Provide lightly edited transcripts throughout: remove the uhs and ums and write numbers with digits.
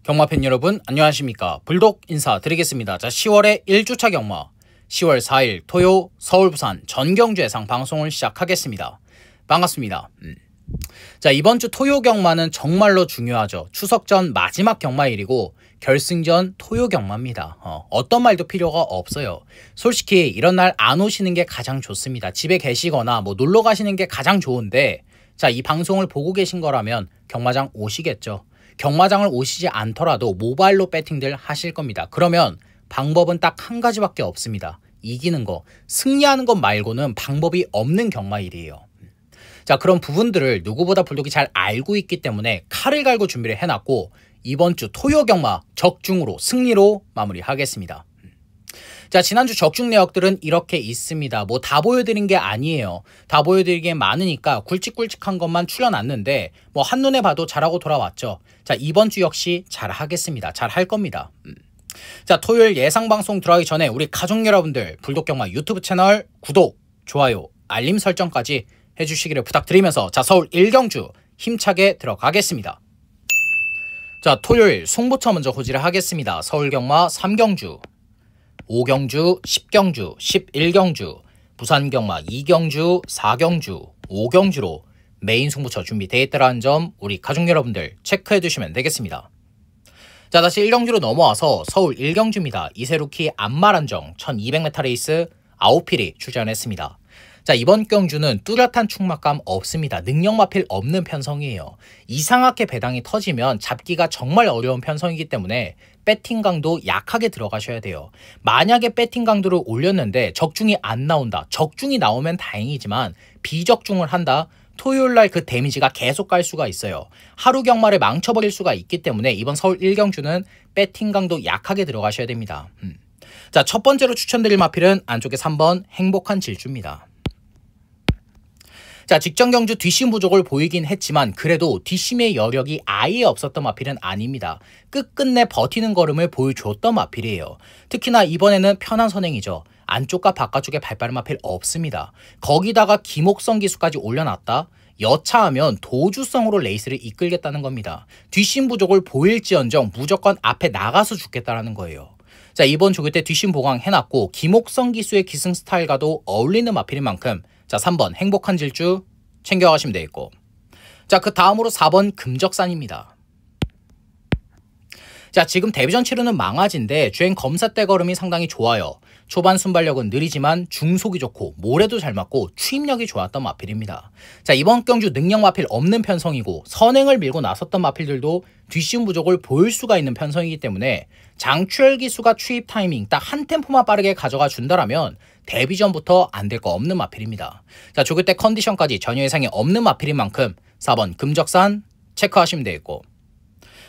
경마팬 여러분 안녕하십니까. 불독 인사드리겠습니다. 자, 10월의 1주차 경마 10월 4일 토요 서울 부산 전경주 예상 방송을 시작하겠습니다. 반갑습니다. 자, 이번 주 토요 경마는 정말로 중요하죠. 추석 전 마지막 경마일이고 결승전 토요 경마입니다. 어떤 말도 필요가 없어요. 솔직히 이런 날 안 오시는 게 가장 좋습니다. 집에 계시거나 뭐 놀러 가시는 게 가장 좋은데, 자, 이 방송을 보고 계신 거라면 경마장 오시겠죠. 경마장을 오시지 않더라도 모바일로 배팅들 하실 겁니다. 그러면 방법은 딱 한 가지밖에 없습니다. 이기는 거, 승리하는 것 말고는 방법이 없는 경마일이에요. 자, 그런 부분들을 누구보다 불독이 잘 알고 있기 때문에 칼을 갈고 준비를 해놨고 이번 주 토요 경마 적중으로 승리로 마무리하겠습니다. 자, 지난주 적중 내역들은 이렇게 있습니다. 뭐 다 보여드린 게 아니에요. 다 보여드리기엔 많으니까 굵직굵직한 것만 추려놨는데 뭐 한눈에 봐도 잘하고 돌아왔죠. 자, 이번 주 역시 잘하겠습니다. 잘할 겁니다. 자, 토요일 예상방송 들어가기 전에 우리 가족 여러분들 불독경마 유튜브 채널 구독, 좋아요, 알림 설정까지 해주시기를 부탁드리면서 자, 서울 1경주 힘차게 들어가겠습니다. 자, 토요일 송부터 먼저 호지를 하겠습니다. 서울경마 3경주, 5경주, 10경주, 11경주, 부산경마 2경주, 4경주, 5경주로 메인 승부처 준비되어 있다는 점 우리 가족 여러분들 체크해 두시면 되겠습니다. 자, 다시 1경주로 넘어와서 서울 1경주입니다. 이세루키 안마란정 1200m 레이스 9필이 출전했습니다. 자, 이번 경주는 뚜렷한 충막감 없습니다. 능력 마필 없는 편성이에요. 이상하게 배당이 터지면 잡기가 정말 어려운 편성이기 때문에 배팅 강도 약하게 들어가셔야 돼요. 만약에 배팅 강도를 올렸는데 적중이 안 나온다. 적중이 나오면 다행이지만 비적중을 한다. 토요일날 그 데미지가 계속 갈 수가 있어요. 하루 경마를 망쳐버릴 수가 있기 때문에 이번 서울 1경주는 배팅 강도 약하게 들어가셔야 됩니다. 자, 첫 번째로 추천드릴 마필은 안쪽에 3번 행복한 질주입니다. 자, 직전 경주 뒷심 부족을 보이긴 했지만 그래도 뒷심의 여력이 아예 없었던 마필은 아닙니다. 끝끝내 버티는 걸음을 보여줬던 마필이에요. 특히나 이번에는 편한 선행이죠. 안쪽과 바깥쪽에 발빠른 마필 없습니다. 거기다가 기목성 기수까지 올려놨다? 여차하면 도주성으로 레이스를 이끌겠다는 겁니다. 뒷심 부족을 보일지언정 무조건 앞에 나가서 죽겠다라는 거예요. 자, 이번 조교 때 뒷심 보강 해놨고 기목성 기수의 기승 스타일과도 어울리는 마필인 만큼 자, 3번 행복한 질주 챙겨가시면 되겠고, 자, 그 다음으로 4번 금적산입니다. 자, 지금 데뷔전 치르는 망아지인데 주행 검사 때 걸음이 상당히 좋아요. 초반 순발력은 느리지만 중속이 좋고 모래도 잘 맞고 추임력이 좋았던 마필입니다. 자, 이번 경주 능력 마필 없는 편성이고 선행을 밀고 나섰던 마필들도 뒷심 부족을 보일 수가 있는 편성이기 때문에 장추열 기수가 추입 타이밍 딱 한 템포만 빠르게 가져가 준다라면 데뷔전부터 안 될 거 없는 마필입니다. 자, 조교 때 컨디션까지 전혀 예상이 없는 마필인 만큼 4번 금적산 체크하시면 되겠고,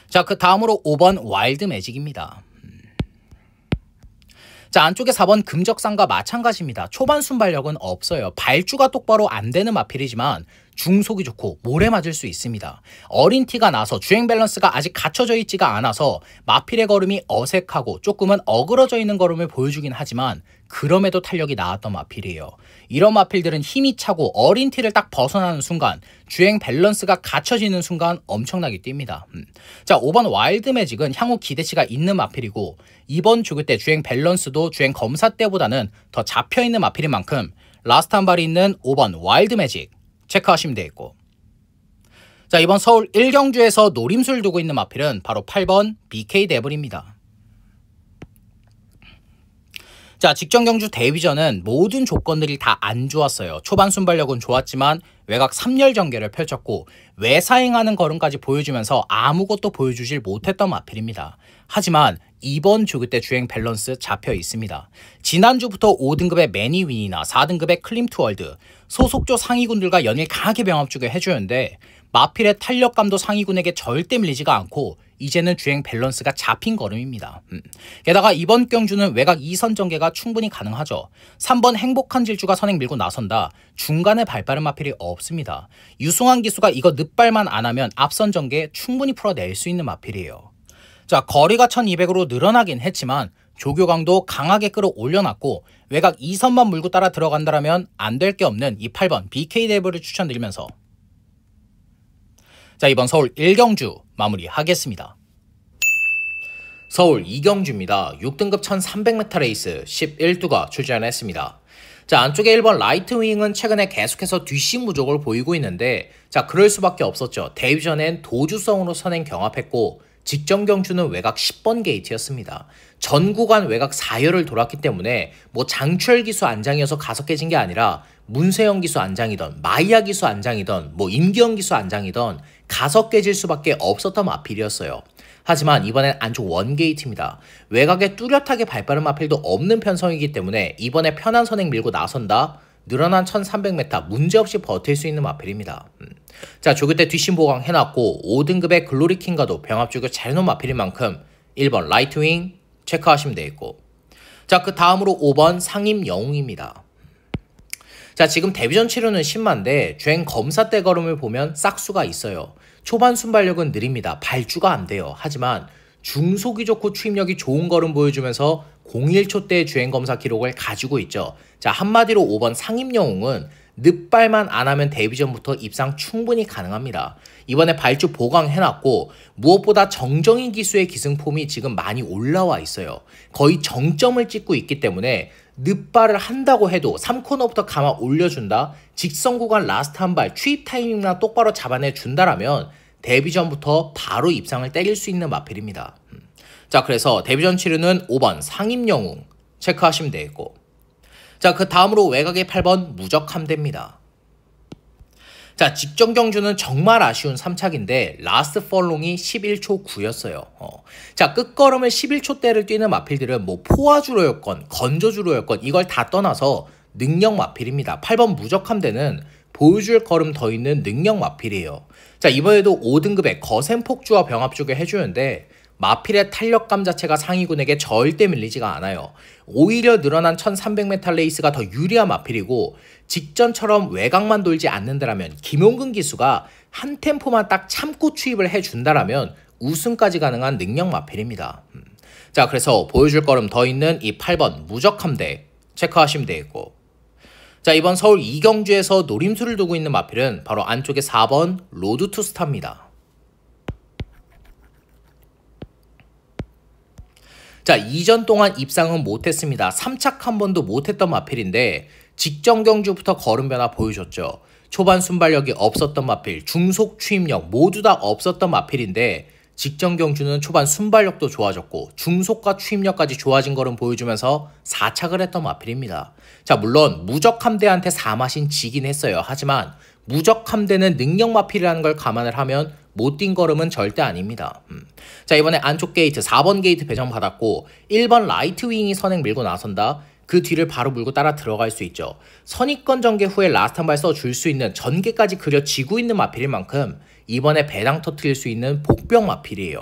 자, 그 다음으로 5번 와일드 매직입니다. 자, 안쪽에 4번 금적산과 마찬가지입니다. 초반 순발력은 없어요. 발주가 똑바로 안 되는 마필이지만 중속이 좋고 모래 맞을 수 있습니다. 어린 티가 나서 주행 밸런스가 아직 갖춰져 있지가 않아서 마필의 걸음이 어색하고 조금은 어그러져 있는 걸음을 보여주긴 하지만 그럼에도 탄력이 나왔던 마필이에요. 이런 마필들은 힘이 차고 어린 티를 딱 벗어나는 순간 주행 밸런스가 갖춰지는 순간 엄청나게 뜁니다. 자, 5번 와일드 매직은 향후 기대치가 있는 마필이고 이번 조교 때 주행 밸런스도 주행 검사 때보다는 더 잡혀있는 마필인 만큼 라스트 한 발이 있는 5번 와일드 매직 체크하시면 되겠고, 자, 이번 서울 1경주에서 노림수를 두고 있는 마필은 바로 8번 BK 데블입니다. 자, 직전 경주 데뷔전은 모든 조건들이 다 안 좋았어요. 초반 순발력은 좋았지만 외곽 3열 전개를 펼쳤고 외사행하는 걸음까지 보여주면서 아무것도 보여주질 못했던 마필입니다. 하지만 이번 조교 때 주행 밸런스 잡혀 있습니다. 지난주부터 5등급의 매니윈이나 4등급의 클림투월드 소속조 상위군들과 연일 강하게 병합주게 해주는데 마필의 탄력감도 상위군에게 절대 밀리지가 않고 이제는 주행 밸런스가 잡힌 걸음입니다. 게다가 이번 경주는 외곽 2선 전개가 충분히 가능하죠. 3번 행복한 질주가 선행 밀고 나선다. 중간에 발빠른 마필이 없습니다. 유승환 기수가 이거 늑발만 안 하면 앞선 전개 충분히 풀어낼 수 있는 마필이에요. 자, 거리가 1200으로 늘어나긴 했지만 조교강도 강하게 끌어올려놨고 외곽 2선만 물고 따라 들어간다면 안 될 게 없는 이 8번 BK 데블을 추천드리면서 자, 이번 서울 1경주 마무리하겠습니다. 서울 이경주입니다. 6등급 1300m 레이스 11두가 출전했습니다. 자, 안쪽에 1번 라이트 윙은 최근에 계속해서 뒷심 부족을 보이고 있는데, 자, 그럴 수밖에 없었죠. 데뷔 전엔 도주성으로 선행 경합했고 직전 경주는 외곽 10번 게이트였습니다. 전 구간 외곽 4열을 돌았기 때문에 뭐 장추열 기수 안장이어서 가속해진 게 아니라 문세영 기수 안장이던 마이야 기수 안장이던 뭐 임기영 기수 안장이던 가속해질 수밖에 없었던 마필이었어요. 하지만 이번엔 안쪽 원게이트입니다. 외곽에 뚜렷하게 발빠른 마필도 없는 편성이기 때문에 이번에 편한 선행 밀고 나선다. 늘어난 1300m 문제없이 버틸 수 있는 마필입니다. 자, 조교 때 뒷심 보강 해놨고 5등급의 글로리킹과도 병합 조교 잘 해놓은 마필인 만큼 1번 라이트 윙 체크하시면 되겠고, 자, 그 다음으로 5번 상임 영웅입니다. 자, 지금 데뷔전 치료는 10만인데 주행 검사 때 걸음을 보면 싹수가 있어요. 초반 순발력은 느립니다. 발주가 안 돼요. 하지만 중속이 좋고 추임력이 좋은 걸음 보여주면서 01초 때 주행검사 기록을 가지고 있죠. 자, 한마디로 5번 상임영웅은 늑발만 안 하면 데뷔전부터 입상 충분히 가능합니다. 이번에 발주 보강해놨고 무엇보다 정정인 기수의 기승폼이 지금 많이 올라와 있어요. 거의 정점을 찍고 있기 때문에 늑발을 한다고 해도 3코너부터 감아 올려준다. 직선 구간 라스트 한 발 추입 타이밍만 똑바로 잡아내준다라면 데뷔전부터 바로 입상을 때릴 수 있는 마필입니다. 자, 그래서 데뷔전 치료는 5번 상임영웅 체크하시면 되겠고, 자, 그 다음으로 외곽의 8번 무적함대입니다. 자, 직전 경주는 정말 아쉬운 3착인데 라스트 펄롱이 11초 9였어요. 자, 끝걸음을 11초대를 뛰는 마필들은 뭐 포화주로였건 건조주로였건 이걸 다 떠나서 능력 마필입니다. 8번 무적함대는 보여줄 걸음 더 있는 능력 마필이에요. 자, 이번에도 5등급의 거센 폭주와 병합 쪽에 해주는데 마필의 탄력감 자체가 상위군에게 절대 밀리지가 않아요. 오히려 늘어난 1300m 레이스가 더 유리한 마필이고, 직전처럼 외곽만 돌지 않는다라면 김용근 기수가 한 템포만 딱 참고 추입을 해준다라면 우승까지 가능한 능력 마필입니다. 자, 그래서 보여줄 걸음 더 있는 이 8번 무적함대 체크하시면 되겠고, 자, 이번 서울 이경주에서 노림수를 두고 있는 마필은 바로 안쪽에 4번 로드 투 스타입니다. 자, 이전 동안 입상은 못했습니다. 3착 한 번도 못했던 마필인데 직전 경주부터 걸음 변화 보여줬죠. 초반 순발력이 없었던 마필, 중속 추임력 모두 다 없었던 마필인데 직전 경주는 초반 순발력도 좋아졌고 중속과 추임력까지 좋아진 걸음 보여주면서 4착을 했던 마필입니다. 자, 물론 무적함대한테 4마신 지긴 했어요. 하지만 무적함대는 능력 마필이라는 걸 감안을 하면 못 뛴 걸음은 절대 아닙니다. 자, 이번에 안쪽 게이트 4번 게이트 배정받았고 1번 라이트 윙이 선행 밀고 나선다. 그 뒤를 바로 물고 따라 들어갈 수 있죠. 선입권 전개 후에 라스트 한 발 써줄 수 있는 전개까지 그려지고 있는 마필인 만큼 이번에 배당 터뜨릴 수 있는 복병 마필이에요.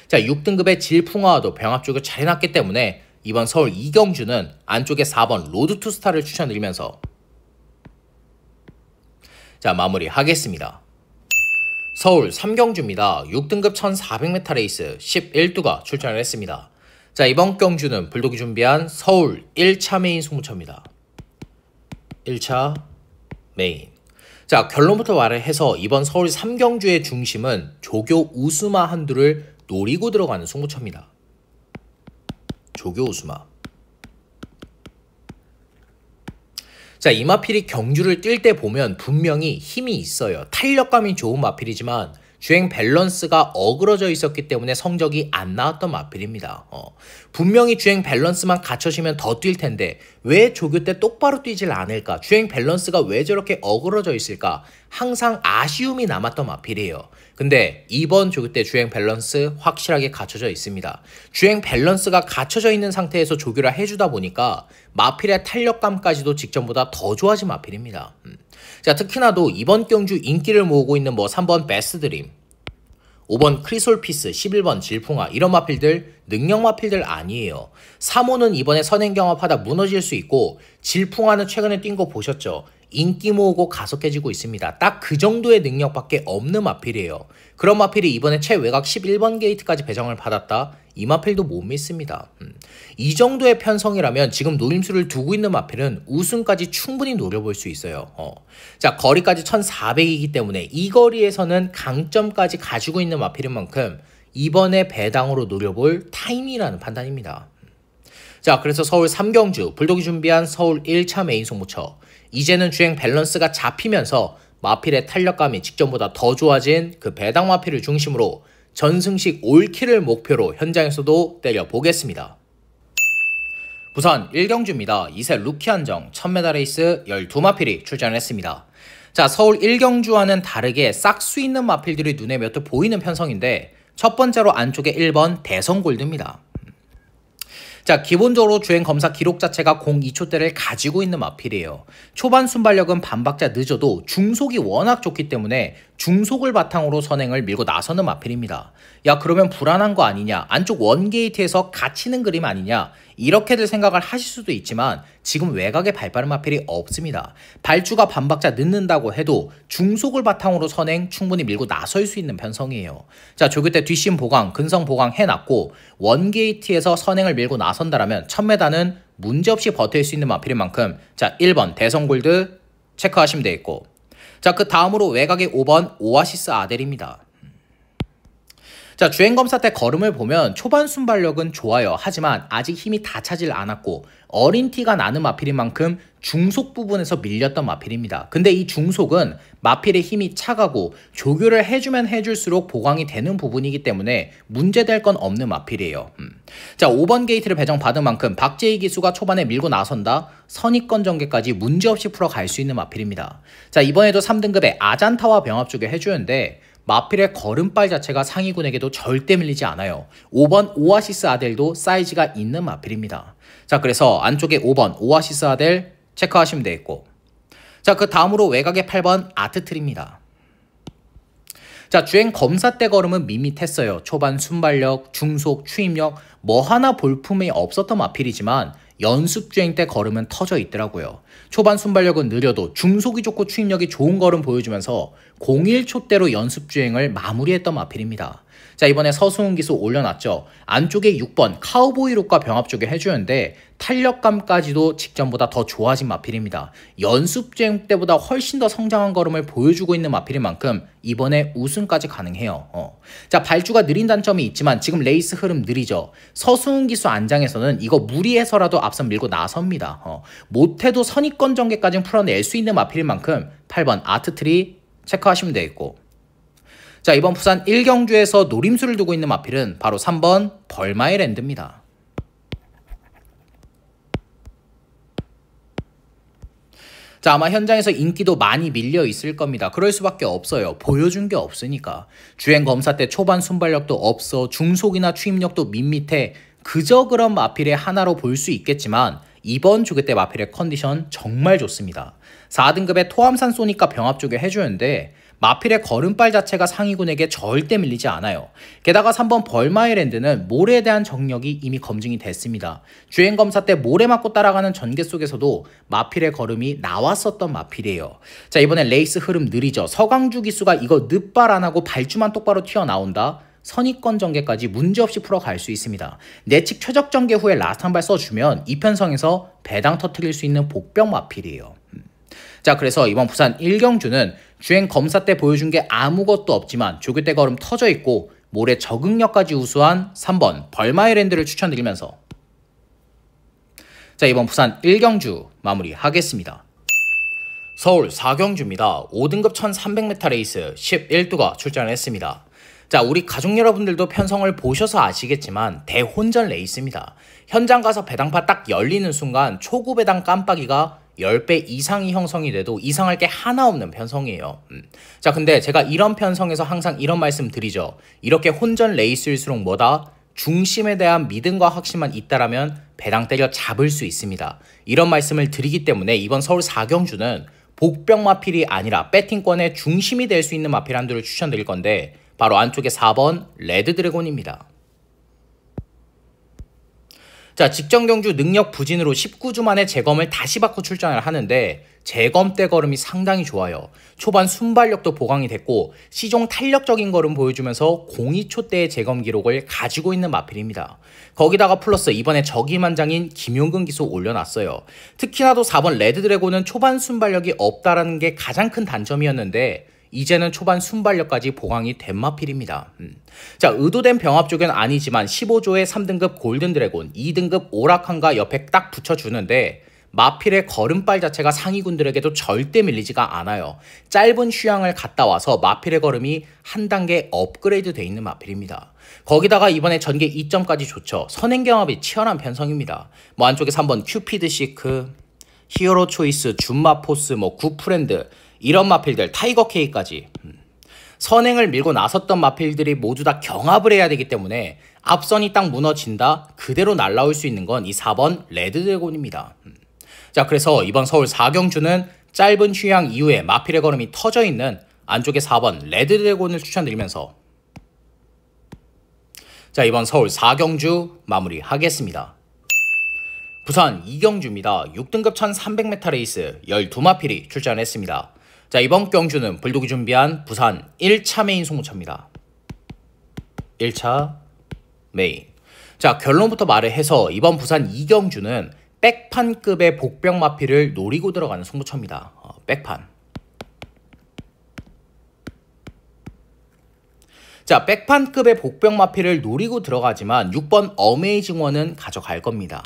자, 6등급의 질풍화와도 병합 쪽을 잘 해놨기 때문에 이번 서울 이경주는 안쪽에 4번 로드 투 스타를 추천드리면서 자, 마무리하겠습니다. 서울 3경주입니다. 6등급 1400m 레이스 11두가 출전을 했습니다. 자, 이번 경주는 불독이 준비한 서울 1차 메인 승부처입니다. 1차 메인. 자, 결론부터 말을 해서 이번 서울 3경주의 중심은 조교 우스마 한두를 노리고 들어가는 승부처입니다. 조교 우스마. 자, 이 마필이 경주를 뛸 때 보면 분명히 힘이 있어요. 탄력감이 좋은 마필이지만 주행 밸런스가 어그러져 있었기 때문에 성적이 안 나왔던 마필입니다. 분명히 주행 밸런스만 갖춰지면 더 뛸 텐데 왜 조교 때 똑바로 뛰질 않을까? 주행 밸런스가 왜 저렇게 어그러져 있을까? 항상 아쉬움이 남았던 마필이에요. 근데 이번 조교 때 주행 밸런스 확실하게 갖춰져 있습니다. 주행 밸런스가 갖춰져 있는 상태에서 조교를 해주다 보니까 마필의 탄력감까지도 직전보다 더 좋아진 마필입니다. 자, 특히나도 이번 경주 인기를 모으고 있는 뭐 3번 베스트드림, 5번 크리솔피스, 11번 질풍화 이런 마필들 능력 마필들 아니에요. 3호는 이번에 선행 경합하다 무너질 수 있고 질풍화는 최근에 뛴 거 보셨죠? 인기 모으고 가속해지고 있습니다. 딱 그 정도의 능력밖에 없는 마필이에요. 그런 마필이 이번에 최외곽 11번 게이트까지 배정을 받았다? 이 마필도 못 믿습니다. 이 정도의 편성이라면 지금 노림수를 두고 있는 마필은 우승까지 충분히 노려볼 수 있어요. 자, 거리까지 1400이기 때문에 이 거리에서는 강점까지 가지고 있는 마필인 만큼 이번에 배당으로 노려볼 타임이라는 판단입니다. 자, 그래서 서울 3경주 불독이 준비한 서울 1차 메인 송무처. 이제는 주행 밸런스가 잡히면서 마필의 탄력감이 직전보다 더 좋아진 그 배당 마필을 중심으로 전승식 올킬을 목표로 현장에서도 때려보겠습니다. 부산 1경주입니다. 2세 루키 한정 1000m 레이스 12마필이 출전했습니다. 자, 서울 1경주와는 다르게 싹수 있는 마필들이 눈에 몇 개 보이는 편성인데 첫 번째로 안쪽에 1번 대성골드입니다. 자, 기본적으로 주행 검사 기록 자체가 02초대를 가지고 있는 마필이에요. 초반 순발력은 반박자 늦어도 중속이 워낙 좋기 때문에 중속을 바탕으로 선행을 밀고 나서는 마필입니다. 야, 그러면 불안한 거 아니냐? 안쪽 원게이트에서 갇히는 그림 아니냐? 이렇게들 생각을 하실 수도 있지만 지금 외곽에 발빠른 마필이 없습니다. 발주가 반박자 늦는다고 해도 중속을 바탕으로 선행 충분히 밀고 나설 수 있는 편성이에요. 자, 조교 때 뒷심 보강, 근성 보강 해놨고 원게이트에서 선행을 밀고 나선다라면 1000m는 문제없이 버틸 수 있는 마필인 만큼 자, 1번 대성골드 체크하시면 되겠고, 자, 그 다음으로 외곽의 5번 오아시스 아델입니다. 자, 주행검사 때 걸음을 보면 초반 순발력은 좋아요. 하지만 아직 힘이 다 차질 않았고 어린 티가 나는 마필인 만큼 중속 부분에서 밀렸던 마필입니다. 근데 이 중속은 마필의 힘이 차가고 조교를 해주면 해줄수록 보강이 되는 부분이기 때문에 문제될 건 없는 마필이에요. 자, 5번 게이트를 배정받은 만큼 박재희 기수가 초반에 밀고 나선다. 선입권 전개까지 문제없이 풀어갈 수 있는 마필입니다. 자, 이번에도 3등급의 아잔타와 병합 쪽에 해주는데 마필의 걸음발 자체가 상위군에게도 절대 밀리지 않아요. 5번 오아시스 아델도 사이즈가 있는 마필입니다. 자, 그래서 안쪽에 5번 오아시스 아델 체크하시면 되겠고, 자, 그 다음으로 외곽의 8번 아트트리입니다. 자, 주행 검사 때 걸음은 밋밋했어요. 초반 순발력, 중속, 추임력 뭐 하나 볼품이 없었던 마필이지만 연습 주행 때 걸음은 터져 있더라고요. 초반 순발력은 느려도 중속이 좋고 추임력이 좋은 걸음 보여주면서 01초대로 연습 주행을 마무리했던 마필입니다. 자, 이번에 서수훈 기수 올려놨죠. 안쪽에 6번 카우보이 룩과 병합 쪽에 해주는데 탄력감까지도 직전보다 더 좋아진 마필입니다. 연습 주행 때보다 훨씬 더 성장한 걸음을 보여주고 있는 마필인 만큼 이번에 우승까지 가능해요. 자, 발주가 느린 단점이 있지만 지금 레이스 흐름 느리죠. 서수훈 기수 안장에서는 이거 무리해서라도 앞선 밀고 나섭니다. 못해도 선입권 전개까지는 풀어낼 수 있는 마필인 만큼 8번 아트트리 체크하시면 되겠고, 자, 이번 부산 1경주에서 노림수를 두고 있는 마필은 바로 3번 벌마이랜드입니다. 자, 아마 현장에서 인기도 많이 밀려 있을 겁니다. 그럴 수밖에 없어요. 보여준 게 없으니까. 주행 검사 때 초반 순발력도 없어, 중속이나 추임력도 밋밋해. 그저 그런 마필의 하나로 볼 수 있겠지만 이번 조교 때 마필의 컨디션 정말 좋습니다. 4등급의 토암산 소니까 병합 쪽에 해주는데 마필의 걸음발 자체가 상위군에게 절대 밀리지 않아요. 게다가 3번 벌마이랜드는 모래에 대한 정력이 이미 검증이 됐습니다. 주행검사 때 모래 맞고 따라가는 전개 속에서도 마필의 걸음이 나왔었던 마필이에요. 자, 이번에 레이스 흐름 느리죠. 서강주 기수가 이거 늑발 안 하고 발주만 똑바로 튀어나온다. 선입권 전개까지 문제없이 풀어갈 수 있습니다. 내측 최적 전개 후에 라스트 한 발 써주면 이 편성에서 배당 터뜨릴 수 있는 복병 마필이에요. 자, 그래서 이번 부산 1경주는 주행 검사 때 보여준 게 아무것도 없지만 조교 때 걸음 터져 있고 모래 적응력까지 우수한 3번 벌마이랜드를 추천드리면서 자, 이번 부산 1경주 마무리하겠습니다. 서울 4경주입니다. 5등급 1300m 레이스 11두가 출전했습니다. 자, 우리 가족 여러분들도 편성을 보셔서 아시겠지만 대혼전 레이스입니다. 현장 가서 배당파 딱 열리는 순간 초구 배당 깜빡이가 10배 이상이 형성이 돼도 이상할 게 하나 없는 편성이에요. 자, 근데 제가 이런 편성에서 항상 이런 말씀 드리죠. 이렇게 혼전 레이스일수록 뭐다? 중심에 대한 믿음과 확신만 있다라면 배당 때려 잡을 수 있습니다. 이런 말씀을 드리기 때문에 이번 서울 4경주는 복병 마필이 아니라 배팅권의 중심이 될 수 있는 마필 한두를 추천드릴 건데 바로 안쪽에 4번 레드 드래곤입니다. 자, 직전 경주 능력 부진으로 19주 만에 재검을 다시 받고 출전을 하는데 재검 때 걸음이 상당히 좋아요. 초반 순발력도 보강이 됐고 시종 탄력적인 걸음 보여주면서 02초 때의 재검 기록을 가지고 있는 마필입니다. 거기다가 플러스 이번에 저기만장인 김용근 기수 올려놨어요. 특히나도 4번 레드 드래곤은 초반 순발력이 없다라는 게 가장 큰 단점이었는데 이제는 초반 순발력까지 보강이 된 마필입니다. 자, 의도된 병합 쪽은 아니지만 15조의 3등급 골든 드래곤, 2등급 오라칸과 옆에 딱 붙여주는데 마필의 걸음발 자체가 상위군들에게도 절대 밀리지가 않아요. 짧은 휴양을 갔다 와서 마필의 걸음이 한 단계 업그레이드 돼 있는 마필입니다. 거기다가 이번에 전개 2점까지 좋죠. 선행 경합이 치열한 편성입니다. 뭐 안쪽에서 한번 큐피드 시크, 히어로 초이스, 줌마포스, 뭐 구프렌드 이런 마필들, 타이거 K까지 선행을 밀고 나섰던 마필들이 모두 다 경합을 해야 되기 때문에 앞선이 딱 무너진다 그대로 날라올 수 있는 건 이 4번 레드 드래곤입니다. 자, 그래서 이번 서울 4경주는 짧은 휴양 이후에 마필의 걸음이 터져 있는 안쪽에 4번 레드 드래곤을 추천드리면서 자, 이번 서울 4경주 마무리하겠습니다. 부산 2경주입니다. 6등급 1300m 레이스 12마필이 출전했습니다. 자, 이번 경주는 불독이 준비한 부산 1차 메인 송무차입니다. 1차 메인. 자, 결론부터 말을 해서 이번 부산 2경주는 백판급의 복병 마필을 노리고 들어가는 송무차입니다. 백판. 자, 백판급의 복병 마필을 노리고 들어가지만 6번 어메이징 원은 가져갈 겁니다.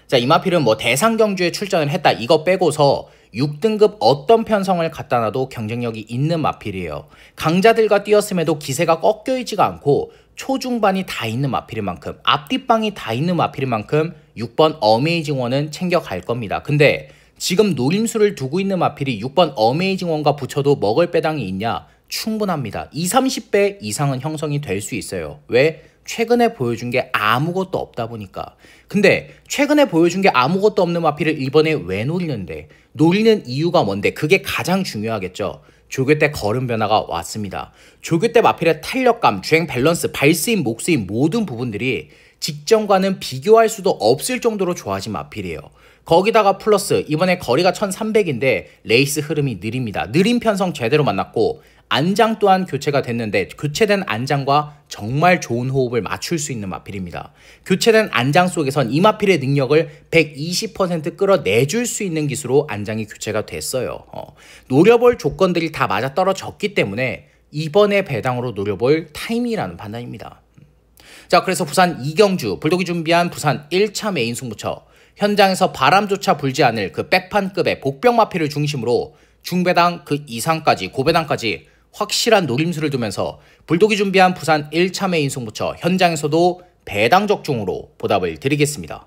자, 이 마필은 뭐 대상 경주에 출전을 했다 이거 빼고서 6등급 어떤 편성을 갖다 놔도 경쟁력이 있는 마필이에요. 강자들과 뛰었음에도 기세가 꺾여있지가 않고 초중반이 다 있는 마필인 만큼, 앞뒷방이 다 있는 마필인 만큼 6번 어메이징 원은 챙겨갈 겁니다. 근데 지금 노림수를 두고 있는 마필이 6번 어메이징 원과 붙여도 먹을 배당이 있냐? 충분합니다. 20-30배 이상은 형성이 될 수 있어요. 왜? 최근에 보여준 게 아무것도 없다 보니까. 근데 최근에 보여준 게 아무것도 없는 마필을 이번에 왜 노리는데? 노리는 이유가 뭔데? 그게 가장 중요하겠죠. 조교 때 걸음 변화가 왔습니다. 조교 때 마필의 탄력감, 주행 밸런스, 발스임, 목스임 모든 부분들이 직전과는 비교할 수도 없을 정도로 좋아진 마필이에요. 거기다가 플러스 이번에 거리가 1300인데 레이스 흐름이 느립니다. 느린 편성 제대로 만났고 안장 또한 교체가 됐는데 교체된 안장과 정말 좋은 호흡을 맞출 수 있는 마필입니다. 교체된 안장 속에선 이 마필의 능력을 120% 끌어내줄 수 있는 기수로 안장이 교체가 됐어요. 노려볼 조건들이 다 맞아떨어졌기 때문에 이번에 배당으로 노려볼 타이밍이라는 판단입니다. 자, 그래서 부산 2경주 불독이 준비한 부산 1차 메인 승부처 현장에서 바람조차 불지 않을 그 백판급의 복병 마필을 중심으로 중배당 그 이상까지 고배당까지 확실한 노림수를 두면서 불독이 준비한 부산 1차 메인 승부처 현장에서도 배당 적중으로 보답을 드리겠습니다.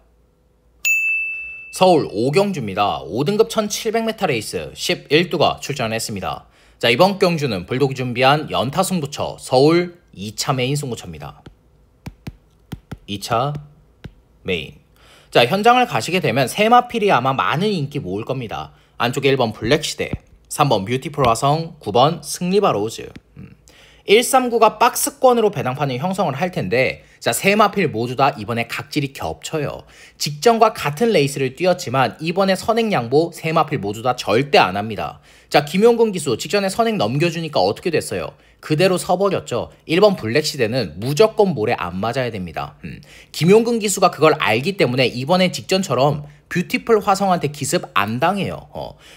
서울 5경주입니다. 5등급 1700m 레이스 11두가 출전했습니다. 자, 이번 경주는 불독이 준비한 연타 승부처 서울 2차 메인 승부처입니다. 2차 메인. 자, 현장을 가시게 되면 세 마필이 아마 많은 인기 모을 겁니다. 안쪽에 1번 블랙시대, 3번 뷰티풀 화성, 9번 승리바 로즈. 139가 박스권으로 배당판을 형성을 할 텐데 자, 세 마필 모두 다 이번에 각질이 겹쳐요. 직전과 같은 레이스를 뛰었지만 이번에 선행 양보 세 마필 모두 다 절대 안 합니다. 자, 김용근 기수 직전에 선행 넘겨주니까 어떻게 됐어요? 그대로 서버렸죠. 1번 블랙시대는 무조건 볼에 안 맞아야 됩니다. 김용근 기수가 그걸 알기 때문에 이번에 직전처럼 뷰티풀 화성한테 기습 안 당해요.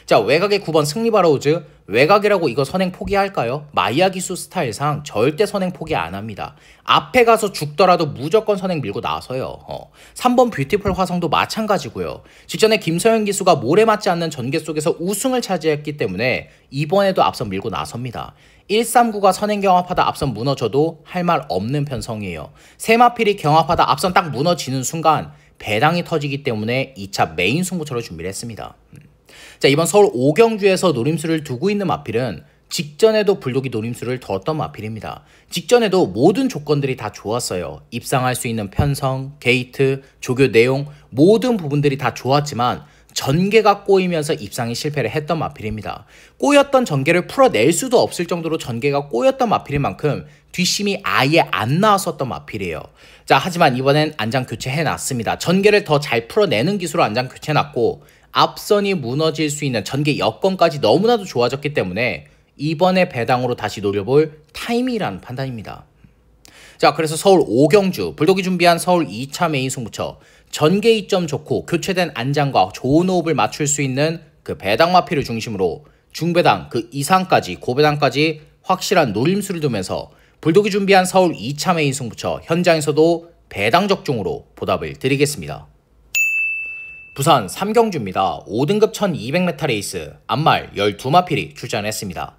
자, 외곽의 9번 승리바 로즈, 외곽이라고 이거 선행 포기할까요? 마이야 기수 스타일상 절대 선행 포기 안 합니다. 앞에 가서 죽더라도 무조건 선행 밀고 나서요. 3번 뷰티풀 화성도 마찬가지고요. 직전에 김서영 기수가 몰에 맞지 않는 전개 속에서 우승을 차지했기 때문에 이번에도 앞선 밀고 나섭니다. 139가 선행 경합하다 앞선 무너져도 할 말 없는 편성이에요. 세마필이 경합하다 앞선 딱 무너지는 순간 배당이 터지기 때문에 2차 메인 승부처로 준비를 했습니다. 자, 이번 서울 5경주에서 노림수를 두고 있는 마필은 직전에도 불독이 노림수를 뒀던 마필입니다. 직전에도 모든 조건들이 다 좋았어요. 입상할 수 있는 편성, 게이트, 조교 내용 모든 부분들이 다 좋았지만 전개가 꼬이면서 입상이 실패를 했던 마필입니다. 꼬였던 전개를 풀어낼 수도 없을 정도로 전개가 꼬였던 마필인 만큼 뒷심이 아예 안 나왔었던 마필이에요. 자, 하지만 이번엔 안장 교체해놨습니다. 전개를 더 잘 풀어내는 기술로 안장 교체해놨고 앞선이 무너질 수 있는 전개 여건까지 너무나도 좋아졌기 때문에 이번에 배당으로 다시 노려볼 타이밍이라는 판단입니다. 자, 그래서 서울 5경주 불독이 준비한 서울 2차 메인 승부처 전개 이점 좋고 교체된 안장과 좋은 호흡을 맞출 수 있는 그 배당 마필을 중심으로 중배당 그 이상까지 고배당까지 확실한 노림수를 두면서 불독이 준비한 서울 2차 메인 승부처 현장에서도 배당 적중으로 보답을 드리겠습니다. 부산 3경주입니다. 5등급 1200m 레이스 안말 12마필이 출전했습니다.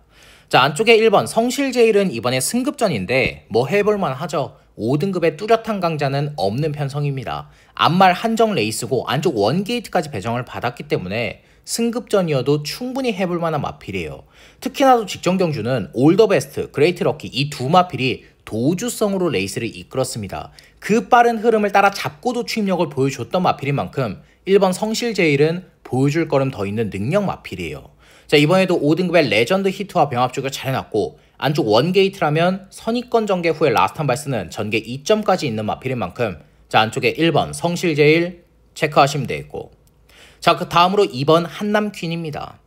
자, 안쪽에 1번 성실제일은 이번에 승급전인데 뭐 해볼만 하죠. 5등급의 뚜렷한 강자는 없는 편성입니다. 안말 한정 레이스고 안쪽 원게이트까지 배정을 받았기 때문에 승급전이어도 충분히 해볼 만한 마필이에요. 특히나도 직전 경주는 올더베스트, 그레이트 럭키 이 두 마필이 도주성으로 레이스를 이끌었습니다. 그 빠른 흐름을 따라 잡고도 추임력을 보여줬던 마필인 만큼 1번 성실제일은 보여줄 거름 더 있는 능력 마필이에요. 자, 이번에도 5등급의 레전드 히트와 병합 쪽을 잘 해놨고 안쪽 원게이트라면 선입권 전개 후에 라스트 한 발 쓰는 전개 2점까지 있는 마필인 만큼 자, 안쪽에 1번 성실제일 체크하시면 되겠고 자, 그 다음으로 2번 한남퀸입니다.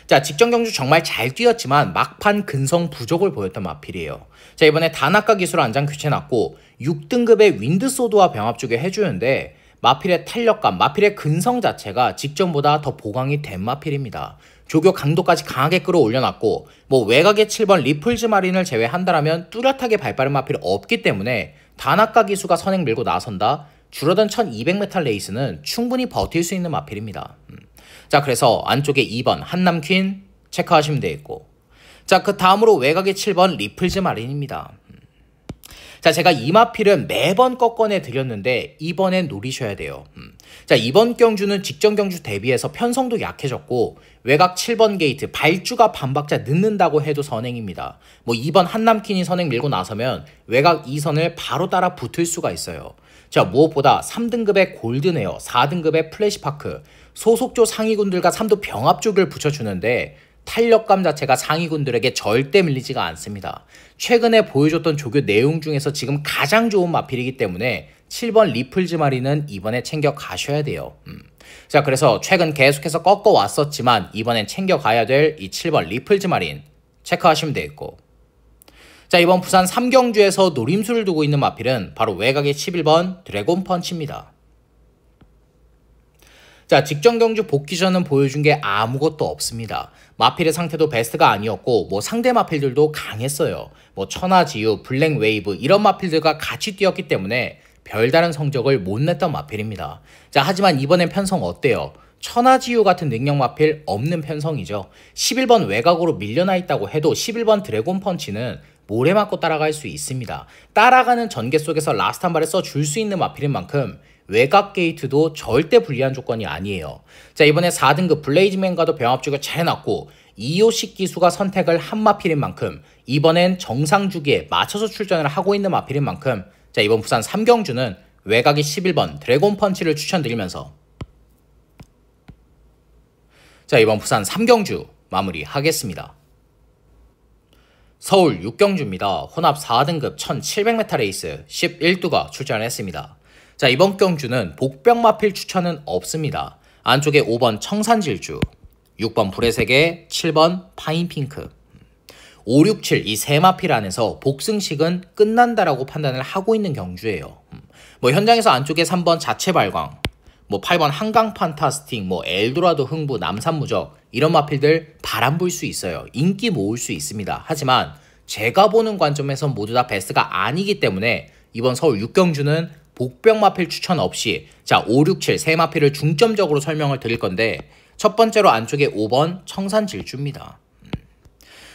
자, 직전 경주 정말 잘 뛰었지만 막판 근성 부족을 보였던 마필이에요. 자, 이번에 단아까 기술 안장 교체해놨고 6등급의 윈드소드와 병합 쪽에 해주는데 마필의 탄력감, 마필의 근성 자체가 직전보다 더 보강이 된 마필입니다. 조교 강도까지 강하게 끌어올려놨고 뭐 외곽의 7번 리플즈 마린을 제외한다라면 뚜렷하게 발빠른 마필이 없기 때문에 단아까 기수가 선행 밀고 나선다. 줄어든 1200m 레이스는 충분히 버틸 수 있는 마필입니다. 자, 그래서 안쪽에 2번 한남퀸 체크하시면 되겠고 자, 그 다음으로 외곽의 7번 리플즈 마린입니다. 자, 제가 이 마필은 매번 꺾어내 드렸는데 이번엔 노리셔야 돼요. 자, 이번 경주는 직전 경주 대비해서 편성도 약해졌고 외곽 7번 게이트 발주가 반박자 늦는다고 해도 선행입니다. 뭐 2번 한남퀸이 선행 밀고 나서면 외곽 2선을 바로 따라 붙을 수가 있어요. 자, 무엇보다 3등급의 골든에어, 4등급의 플래시파크, 소속조 상위군들과 3도 병합 쪽을 붙여주는데 탄력감 자체가 상위군들에게 절대 밀리지가 않습니다. 최근에 보여줬던 조교 내용 중에서 지금 가장 좋은 마필이기 때문에 7번 리플즈 마린은 이번에 챙겨 가셔야 돼요. 자, 그래서 최근 계속해서 꺾어왔었지만 이번엔 챙겨가야 될 이 7번 리플즈 마린 체크하시면 되겠고 자, 이번 부산 3경주에서 노림수를 두고 있는 마필은 바로 외곽의 11번 드래곤 펀치입니다. 자, 직전 경주 복귀 전은 보여준 게 아무것도 없습니다. 마필의 상태도 베스트가 아니었고 뭐 상대 마필들도 강했어요. 뭐 천하지유, 블랙웨이브 이런 마필들과 같이 뛰었기 때문에 별다른 성적을 못 냈던 마필입니다. 자, 하지만 이번엔 편성 어때요? 천하지유 같은 능력 마필 없는 편성이죠. 11번 외곽으로 밀려나 있다고 해도 11번 드래곤 펀치는 모래 맞고 따라갈 수 있습니다. 따라가는 전개 속에서 라스트 한 발에 써줄 수 있는 마필인 만큼 외곽 게이트도 절대 불리한 조건이 아니에요. 자, 이번에 4등급 블레이즈맨과도 병합 쪽을 잘 해놨고 이호식 기수가 선택을 한 마필인 만큼 이번엔 정상 주기에 맞춰서 출전을 하고 있는 마필인 만큼 자, 이번 부산 3경주는 외곽이 11번 드래곤 펀치를 추천드리면서 자, 이번 부산 3경주 마무리하겠습니다. 서울 6경주입니다. 혼합 4등급 1700m 레이스 11두가 출전했습니다. 자, 이번 경주는 복병 마필 추천은 없습니다. 안쪽에 5번 청산질주, 6번 불의 세계, 7번 파인핑크, 5, 6, 7 이 세 마필 안에서 복승식은 끝난다라고 판단을 하고 있는 경주예요. 뭐 현장에서 안쪽에 3번 자체 발광, 뭐 8번 한강 판타스틱, 뭐 엘도라도 흥부, 남산무적 이런 마필들 바람 불 수 있어요. 인기 모을 수 있습니다. 하지만 제가 보는 관점에선 모두 다 베스트가 아니기 때문에 이번 서울 6경주는 복병 마필 추천 없이 자 5, 6, 7 세 마필을 중점적으로 설명을 드릴 건데 첫 번째로 안쪽에 5번 청산질주입니다.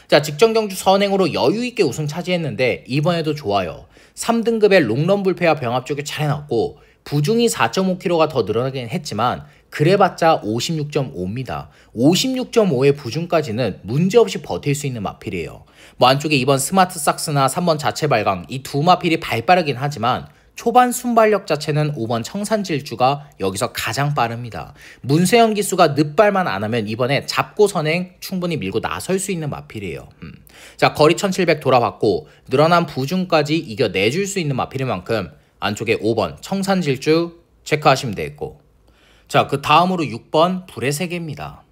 자, 직전 경주 선행으로 여유있게 우승 차지했는데 이번에도 좋아요. 3등급의 롱런 불패와 병합 쪽에 잘 해놨고 부중이 4.5kg가 더 늘어나긴 했지만 그래봤자 56.5입니다. 56.5의 부중까지는 문제없이 버틸 수 있는 마필이에요. 뭐 안쪽에 2번 스마트 삭스나 3번 자체 발광 이 두 마필이 발빠르긴 하지만 초반 순발력 자체는 5번 청산질주가 여기서 가장 빠릅니다. 문세영 기수가 늦발만 안 하면 이번에 잡고 선행 충분히 밀고 나설 수 있는 마필이에요. 자, 거리 1700 돌아봤고 늘어난 부중까지 이겨내줄 수 있는 마필인 만큼 안쪽에 5번 청산질주 체크하시면 되겠고 자, 그 다음으로 6번 불의 세계입니다.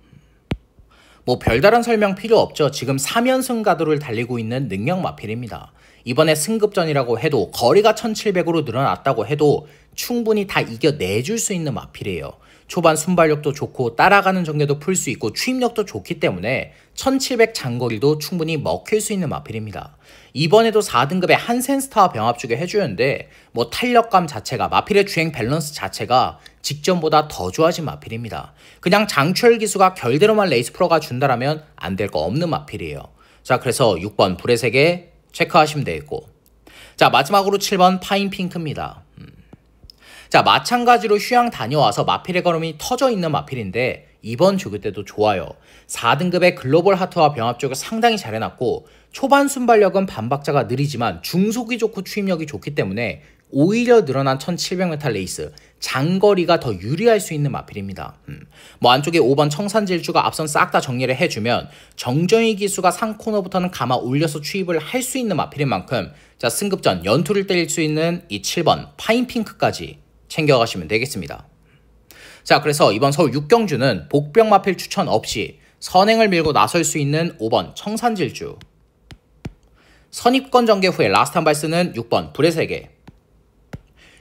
뭐 별다른 설명 필요 없죠. 지금 3연승 가도를 달리고 있는 능력 마필입니다. 이번에 승급전이라고 해도 거리가 1700으로 늘어났다고 해도 충분히 다 이겨내줄 수 있는 마필이에요. 초반 순발력도 좋고 따라가는 전개도 풀 수 있고 추임력도 좋기 때문에 1700 장거리도 충분히 먹힐 수 있는 마필입니다. 이번에도 4등급의 한센스타와 병합주게 해주는데 뭐 탄력감 자체가 마필의 주행 밸런스 자체가 직전보다 더 좋아진 마필입니다. 그냥 장추열 기수가 결대로만 레이스 프로가 준다라면 안 될 거 없는 마필이에요. 자, 그래서 6번 불의 세계 체크하시면 되겠고, 자 마지막으로 7번 파인핑크입니다. 자, 마찬가지로 휴양 다녀와서 마필의 걸음이 터져 있는 마필인데 이번 조교 때도 좋아요. 4등급의 글로벌 하트와 병합 쪽을 상당히 잘 해놨고 초반 순발력은 반박자가 느리지만 중속이 좋고 추임력이 좋기 때문에 오히려 늘어난 1700m 레이스 장거리가 더 유리할 수 있는 마필입니다. 뭐 안쪽에 5번 청산질주가 앞선 싹 다 정리를 해주면 정정희 기수가 상코너부터는 감아 올려서 추입을 할 수 있는 마필인 만큼 자 승급전 연투를 때릴 수 있는 이 7번 파인핑크까지 챙겨가시면 되겠습니다. 자, 그래서 이번 서울 6경주는 복병 마필 추천 없이 선행을 밀고 나설 수 있는 5번 청산질주, 선입권 전개 후에 라스트 한 발 쓰는 6번 불의 세계,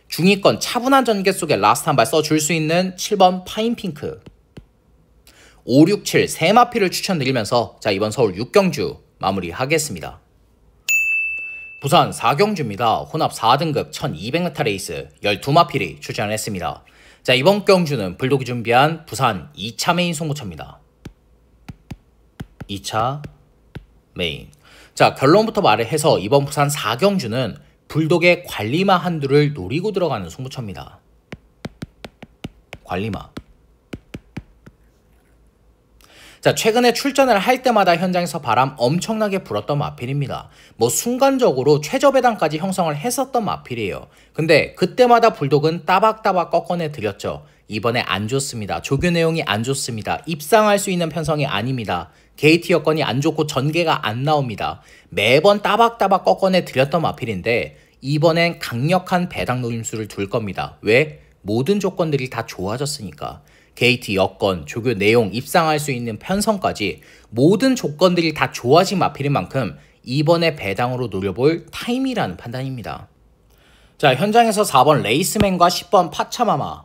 중위권 차분한 전개 속에 라스트 한 발 써줄 수 있는 7번 파인핑크, 5, 6, 7 세 마필을 추천드리면서 자 이번 서울 6경주 마무리하겠습니다. 부산 4경주입니다. 혼합 4등급 1200m 레이스 12마필이 출전했습니다. 자 이번 경주는 불독이 준비한 부산 2차 메인 송구차입니다. 2차 메인. 자 결론부터 말을 해서 이번 부산 4경주는 불독의 관리마 한두를 노리고 들어가는 송구차입니다. 관리마. 자 최근에 출전을 할 때마다 현장에서 바람 엄청나게 불었던 마필입니다. 뭐 순간적으로 최저 배당까지 형성을 했었던 마필이에요. 근데 그때마다 불독은 따박따박 꺾어내 드렸죠. 이번에 안 좋습니다. 조교 내용이 안 좋습니다. 입상할 수 있는 편성이 아닙니다. 게이트 여건이 안 좋고 전개가 안 나옵니다. 매번 따박따박 꺾어내 드렸던 마필인데 이번엔 강력한 배당 노림수를 둘 겁니다. 왜? 모든 조건들이 다 좋아졌으니까. 게이트 여건, 조교 내용, 입상할 수 있는 편성까지 모든 조건들이 다 좋아진 마필인 만큼 이번에 배당으로 노려볼 타임이라는 판단입니다. 자 현장에서 4번 레이스맨과 10번 파차마마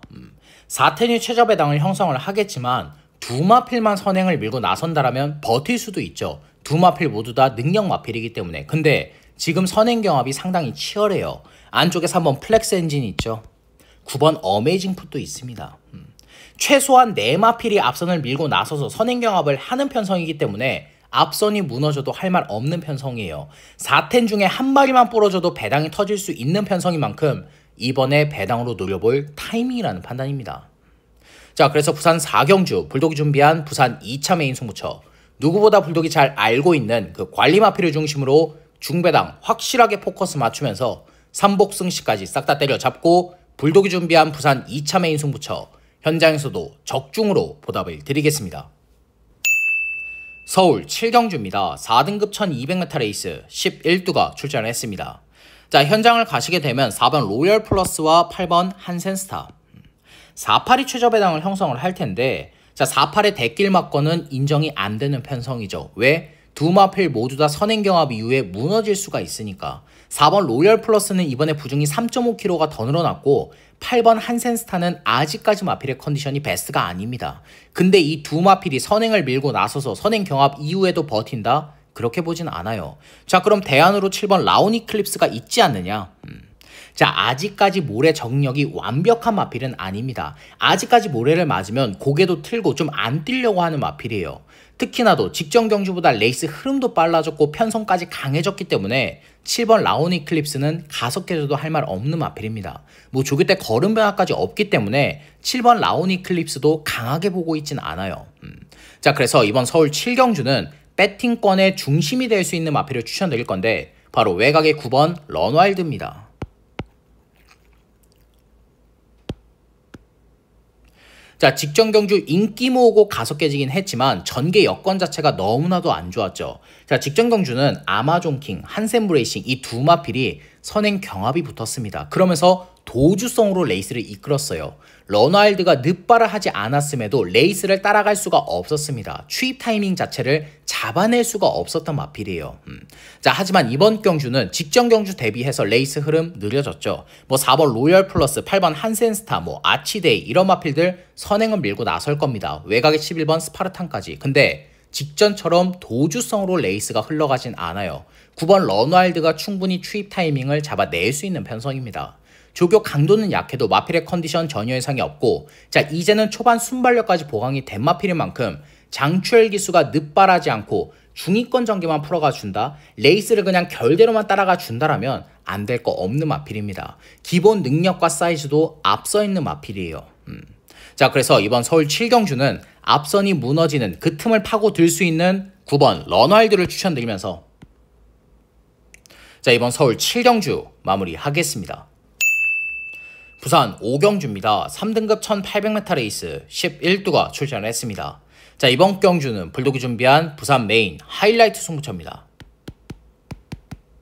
4텐이 최저 배당을 형성을 하겠지만 두 마필만 선행을 밀고 나선다라면 버틸 수도 있죠. 두 마필 모두 다 능력 마필이기 때문에. 근데 지금 선행 경합이 상당히 치열해요. 안쪽에 3번 플렉스 엔진이 있죠. 9번 어메이징 풋도 있습니다. 최소한 4마필이 앞선을 밀고 나서서 선행 경합을 하는 편성이기 때문에 앞선이 무너져도 할 말 없는 편성이에요. 4텐 중에 한 마리만 부러져도 배당이 터질 수 있는 편성인 만큼 이번에 배당으로 노려볼 타이밍이라는 판단입니다. 자 그래서 부산 4경주 불독이 준비한 부산 2차 메인 승부처 누구보다 불독이 잘 알고 있는 그 관리 마필을 중심으로 중배당 확실하게 포커스 맞추면서 3복승시까지 싹 다 때려잡고 불독이 준비한 부산 2차 메인 승부처 현장에서도 적중으로 보답을 드리겠습니다. 서울 7경주입니다. 4등급 1200m 레이스 11두가 출전을 했습니다. 자 현장을 가시게 되면 4번 로열 플러스와 8번 한센스타 48이 최저 배당을 형성을 할 텐데 자 48의 대길 막건은 인정이 안 되는 편성이죠. 왜? 두 마필 모두 다 선행 경합 이후에 무너질 수가 있으니까. 4번 로열 플러스는 이번에 부중이 3.5kg가 더 늘어났고 8번 한센스타는 아직까지 마필의 컨디션이 베스트가 아닙니다. 근데 이 두 마필이 선행을 밀고 나서서 선행 경합 이후에도 버틴다? 그렇게 보진 않아요. 자 그럼 대안으로 7번 라오니 클립스가 있지 않느냐? 자 아직까지 모래 정력이 완벽한 마필은 아닙니다. 아직까지 모래를 맞으면 고개도 틀고 좀 안 뛰려고 하는 마필이에요. 특히나도 직전 경주보다 레이스 흐름도 빨라졌고 편성까지 강해졌기 때문에 7번 라오니 클립스는 가속해줘도 할 말 없는 마필입니다. 뭐 조교 때 걸음 변화까지 없기 때문에 7번 라오니 클립스도 강하게 보고 있진 않아요. 자 그래서 이번 서울 7경주는 배팅권의 중심이 될 수 있는 마필을 추천드릴 건데 바로 외곽의 9번 런와일드입니다. 자 직전 경주 인기 모으고 가속해지긴 했지만 전개 여건 자체가 너무나도 안 좋았죠. 자 직전 경주는 아마존킹, 한센브레이싱 이 두 마필이 선행 경합이 붙었습니다. 그러면서 도주성으로 레이스를 이끌었어요. 런와일드가 늦발을 하지 않았음에도 레이스를 따라갈 수가 없었습니다. 추입 타이밍 자체를 잡아낼 수가 없었던 마필이에요. 자, 하지만 이번 경주는 직전 경주 대비해서 레이스 흐름 느려졌죠. 뭐 4번 로열 플러스, 8번 한센스타, 뭐 아치데이 이런 마필들 선행을 밀고 나설 겁니다. 외곽의 11번 스파르탄까지. 근데 직전처럼 도주성으로 레이스가 흘러가진 않아요. 9번 런와일드가 충분히 추입 타이밍을 잡아낼 수 있는 편성입니다. 조교 강도는 약해도 마필의 컨디션 전혀 이상이 없고, 자, 이제는 초반 순발력까지 보강이 된 마필인 만큼 장추열 기수가 늦발하지 않고 중위권 전개만 풀어가 준다, 레이스를 그냥 결대로만 따라가 준다라면 안 될 거 없는 마필입니다. 기본 능력과 사이즈도 앞서 있는 마필이에요. 자, 그래서 이번 서울 7경주는 앞선이 무너지는 그 틈을 파고들 수 있는 9번 런와일드를 추천드리면서 자, 이번 서울 7경주 마무리하겠습니다. 부산 5경주입니다. 3등급 1800m 레이스 11두가 출전을 했습니다. 자, 이번 경주는 불독이 준비한 부산 메인 하이라이트 승부처입니다.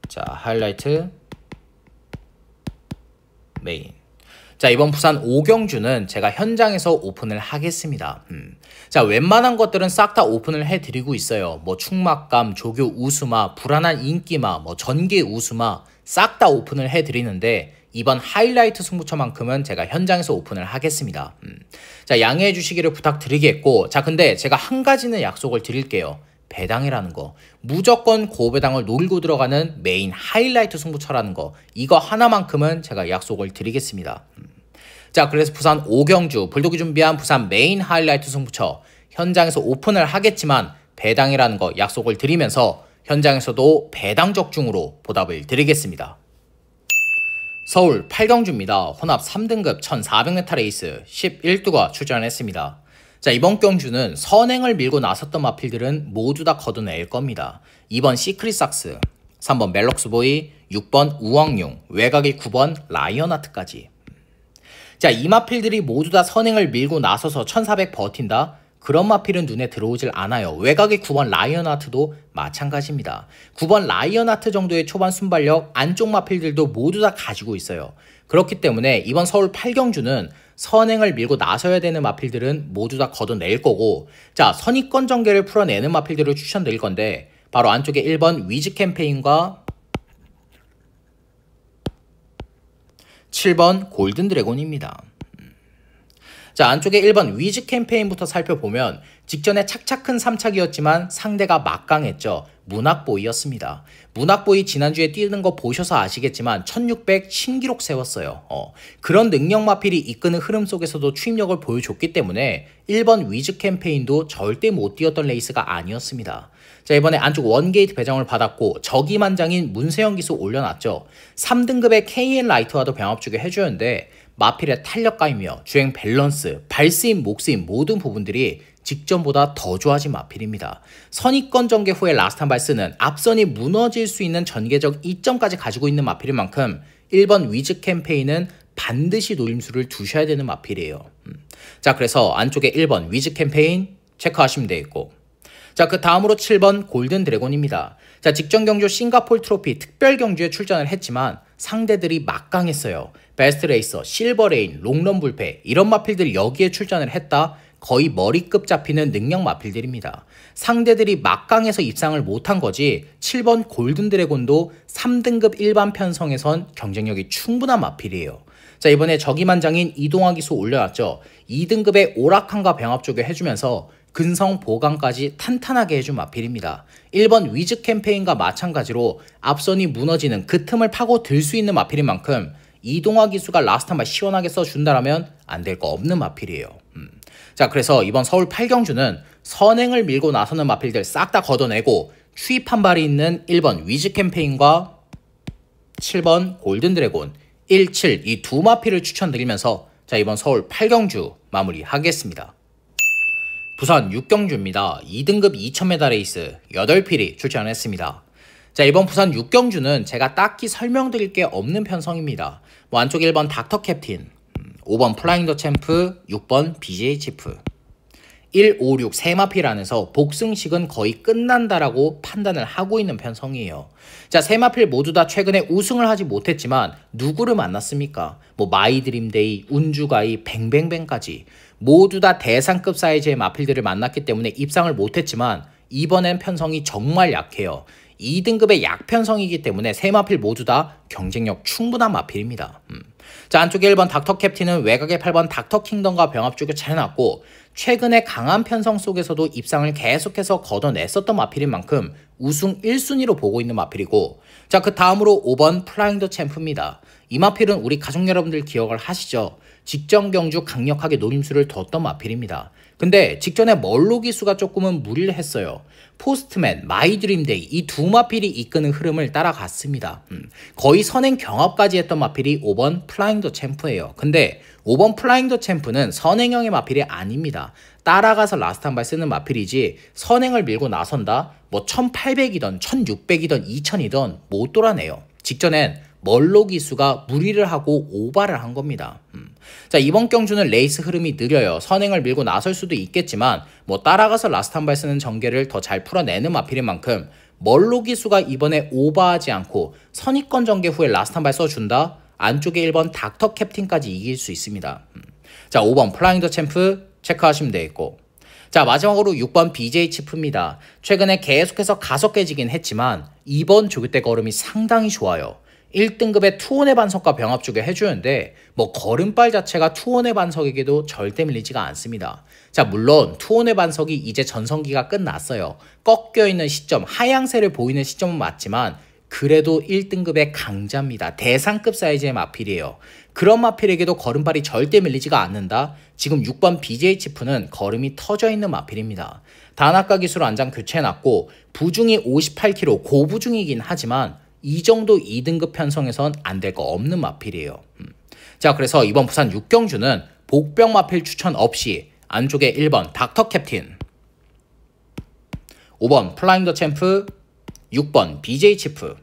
자, 하이라이트 메인. 자, 이번 부산 5경주는 제가 현장에서 오픈을 하겠습니다. 자, 웬만한 것들은 싹 다 오픈을 해드리고 있어요. 뭐 충막감, 조교 우수마, 불안한 인기마, 뭐 전개 우수마 싹 다 오픈을 해드리는데 이번 하이라이트 승부처만큼은 제가 현장에서 오픈을 하겠습니다. 자, 양해해 주시기를 부탁드리겠고, 자, 근데 제가 한 가지는 약속을 드릴게요. 배당이라는 거, 무조건 고배당을 노리고 들어가는 메인 하이라이트 승부처라는 거, 이거 하나만큼은 제가 약속을 드리겠습니다. 자, 그래서 부산 5경주 불독이 준비한 부산 메인 하이라이트 승부처 현장에서 오픈을 하겠지만 배당이라는 거 약속을 드리면서 현장에서도 배당 적중으로 보답을 드리겠습니다. 서울 8경주입니다. 혼합 3등급 1400m 레이스 11두가 출전했습니다. 자, 이번 경주는 선행을 밀고 나섰던 마필들은 모두 다 거둬낼 겁니다. 2번 시크릿삭스, 3번 멜럭스보이, 6번 우왕용, 외곽의 9번 라이언하트까지. 자, 이 마필들이 모두 다 선행을 밀고 나서서 1400 버틴다? 그런 마필은 눈에 들어오질 않아요. 외곽의 9번 라이언하트도 마찬가지입니다. 9번 라이언하트 정도의 초반 순발력 안쪽 마필들도 모두 다 가지고 있어요. 그렇기 때문에 이번 서울 8경주는 선행을 밀고 나서야 되는 마필들은 모두 다 걷어낼 거고, 자, 선의권 전개를 풀어내는 마필들을 추천드릴 건데 바로 안쪽에 1번 위즈 캠페인과 7번 골든 드래곤입니다. 자, 안쪽에 1번 위즈 캠페인부터 살펴보면 직전에 착착 큰 3착이었지만 상대가 막강했죠. 문학보이였습니다. 문학보이 지난주에 뛰는 거 보셔서 아시겠지만 1600 신기록 세웠어요. 그런 능력 마필이 이끄는 흐름 속에서도 추임력을 보여줬기 때문에 1번 위즈 캠페인도 절대 못 뛰었던 레이스가 아니었습니다. 자, 이번에 안쪽 원게이트 배정을 받았고 저기만장인 문세영 기수 올려놨죠. 3등급의 KN 라이트와도 병합주게 해주었는데 마필의 탄력감이며 주행 밸런스, 발스임, 목스임 모든 부분들이 직전보다 더 좋아진 마필입니다. 선의권 전개 후에 라스트 한 발스는 앞선이 무너질 수 있는 전개적 이점까지 가지고 있는 마필인 만큼 1번 위즈 캠페인은 반드시 노림수를 두셔야 되는 마필이에요. 자, 그래서 안쪽에 1번 위즈 캠페인 체크하시면 되겠고, 자, 그 다음으로 7번 골든 드래곤입니다. 자, 직전 경주 싱가폴 트로피 특별 경주에 출전을 했지만 상대들이 막강했어요. 베스트 레이서, 실버레인, 롱런 불패 이런 마필들이 여기에 출전을 했다? 거의 머리급 잡히는 능력 마필들입니다. 상대들이 막강해서 입상을 못한 거지 7번 골든 드래곤도 3등급 일반 편성에선 경쟁력이 충분한 마필이에요. 자, 이번에 저기만장인 이동화 기수 올려놨죠. 2등급의 오락한과 병합 쪽에 해주면서 근성 보강까지 탄탄하게 해준 마필입니다. 1번 위즈 캠페인과 마찬가지로 앞선이 무너지는 그 틈을 파고들 수 있는 마필인 만큼 이동화 기수가 라스트 한발 시원하게 써준다라면 안 될 거 없는 마필이에요. 자, 그래서 이번 서울 8경주는 선행을 밀고 나서는 마필들 싹 다 걷어내고 추입 한 발이 있는 1번 위즈 캠페인과 7번 골든 드래곤 1, 7 이 두 마필을 추천드리면서 자, 이번 서울 8경주 마무리하겠습니다. 부산 6경주입니다. 2등급 2000m 레이스 8필이 출전했습니다. 자, 이번 부산 6경주는 제가 딱히 설명드릴 게 없는 편성입니다. 뭐 안쪽 1번 닥터 캡틴, 5번 플라잉 더 챔프, 6번 BJ 치프, 1, 5, 6 세 마필 안에서 복승식은 거의 끝난다라고 판단을 하고 있는 편성이에요. 자, 세 마필 모두 다 최근에 우승을 하지 못했지만 누구를 만났습니까? 뭐 마이드림데이, 운주가이, 뱅뱅뱅까지 모두 다 대상급 사이즈의 마필들을 만났기 때문에 입상을 못했지만 이번엔 편성이 정말 약해요. 2등급의 약편성이기 때문에 세 마필 모두 다 경쟁력 충분한 마필입니다. 자, 안쪽에 1번 닥터 캡틴은 외곽의 8번 닥터 킹덤과 병합 쪽에 잘 해놨고 최근에 강한 편성 속에서도 입상을 계속해서 걷어냈었던 마필인 만큼 우승 1순위로 보고 있는 마필이고, 자, 그 다음으로 5번 플라잉 더 챔프입니다. 이 마필은 우리 가족 여러분들 기억을 하시죠? 직전 경주 강력하게 노림수를 뒀던 마필입니다. 근데 직전에 멀로 기수가 조금은 무리를 했어요. 포스트맨, 마이드림데이 이 두 마필이 이끄는 흐름을 따라갔습니다. 거의 선행 경합까지 했던 마필이 5번 플라잉 더 챔프예요. 근데 5번 플라잉 더 챔프는 선행형의 마필이 아닙니다. 따라가서 라스트 한 발 쓰는 마필이지 선행을 밀고 나선다? 뭐 1800이던 1600이던 2000이던 못 돌아내요. 직전엔 멀로 기수가 무리를 하고 오바를 한 겁니다. 자, 이번 경주는 레이스 흐름이 느려요. 선행을 밀고 나설 수도 있겠지만 뭐 따라가서 라스트 한 발 쓰는 전개를 더 잘 풀어내는 마필인 만큼 멀로 기수가 이번에 오바하지 않고 선입권 전개 후에 라스트 한 발 써준다? 안쪽에 1번 닥터 캡틴까지 이길 수 있습니다. 자, 5번 플라잉 더 챔프 체크하시면 되겠고, 자, 마지막으로 6번 BJ 치프입니다. 최근에 계속해서 가속 깨지긴 했지만 이번 조교 때 걸음이 상당히 좋아요. 1등급의 투혼의 반석과 병합 쪽에 해주는데 뭐 걸음발 자체가 투혼의 반석에게도 절대 밀리지가 않습니다. 자, 물론 투혼의 반석이 이제 전성기가 끝났어요. 꺾여있는 시점, 하향세를 보이는 시점은 맞지만 그래도 1등급의 강자입니다. 대상급 사이즈의 마필이에요. 그런 마필에게도 걸음발이 절대 밀리지가 않는다? 지금 6번 BJ 치프는 걸음이 터져있는 마필입니다. 단아까 기술 안장 교체해놨고 부중이 58kg 고부중이긴 하지만 이 정도 2등급 편성에선 안 될 거 없는 마필이에요. 자, 그래서 이번 부산 6경주는 복병 마필 추천 없이 안쪽에 1번 닥터 캡틴, 5번 플라잉 더 챔프, 6번 BJ 치프,